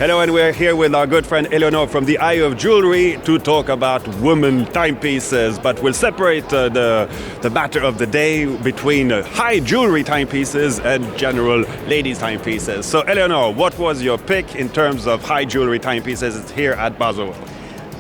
Hello, and we're here with our good friend Eleonor from the Eye of Jewelry to talk about women timepieces, but we'll separate the matter of the day between high jewelry timepieces and general ladies timepieces. So Eleonor, what was your pick in terms of high jewelry timepieces here at Baselworld?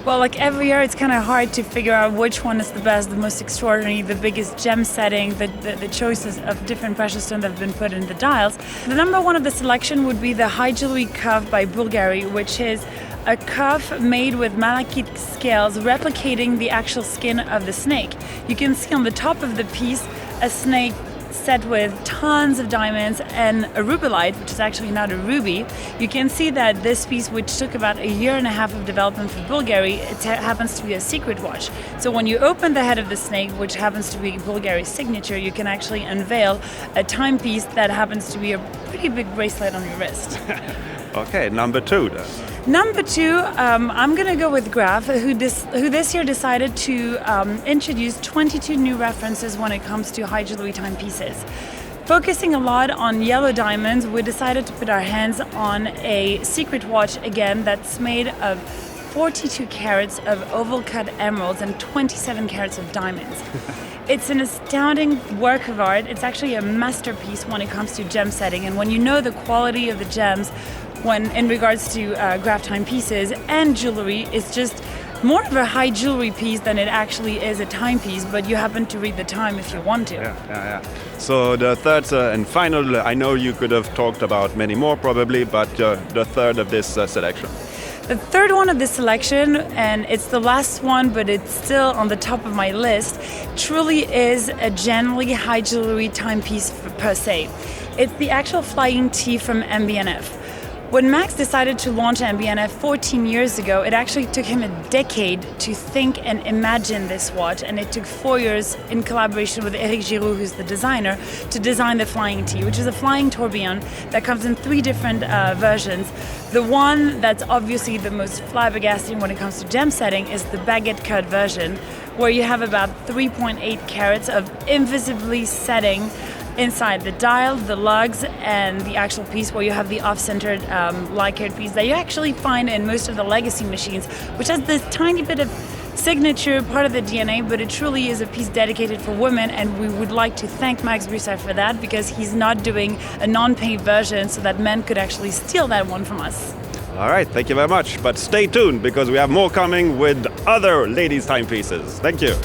Well, like every year, it's kind of hard to figure out which one is the best, the most extraordinary, the biggest gem setting, the choices of different precious stones that have been put in the dials. The number one of the selection would be the high jewelry cuff by Bulgari, which is a cuff made with malachite scales replicating the actual skin of the snake. You can see on the top of the piece a snake set with tons of diamonds and a rubellite, which is actually not a ruby. You can see that this piece, which took about a year and a half of development for Bulgari, it happens to be a secret watch. So when you open the head of the snake, which happens to be Bulgari's signature, you can actually unveil a timepiece that happens to be a pretty big bracelet on your wrist. Okay, number two then. Number two, I'm going to go with Graff, who this year decided to introduce 22 new references when it comes to high jewelry timepieces. Focusing a lot on yellow diamonds, we decided to put our hands on a secret watch again that's made of 42 carats of oval cut emeralds and 27 carats of diamonds. It's an astounding work of art. It's actually a masterpiece when it comes to gem setting, and when you know the quality of the gems when in regards to Graff timepieces and jewelry, it's just more of a high jewelry piece than it actually is a timepiece, but you happen to read the time if you want to. Yeah. So the third and final, I know you could have talked about many more probably, but the third of this selection. The third one of this selection, and it's the last one, but it's still on the top of my list, truly is a genuinely high jewelry timepiece per se. It's the actual Flying T from MB&F. When Max decided to launch MB&F 14 years ago, it actually took him a decade to think and imagine this watch, and it took 4 years in collaboration with Eric Giroux, who's the designer, to design the Flying T, which is a flying tourbillon that comes in 3 different versions. The one that's obviously the most flabbergasting when it comes to gem setting is the baguette cut version, where you have about 3.8 carats of invisibly setting inside the dial, the lugs, and the actual piece, where you have the off-centered lacquered piece that you actually find in most of the legacy machines, which has this tiny bit of signature part of the DNA, but it truly is a piece dedicated for women, and we would like to thank Max Broussard for that, because he's not doing a non-paid version so that men could actually steal that one from us. All right, thank you very much. But stay tuned, because we have more coming with other ladies' timepieces. Thank you.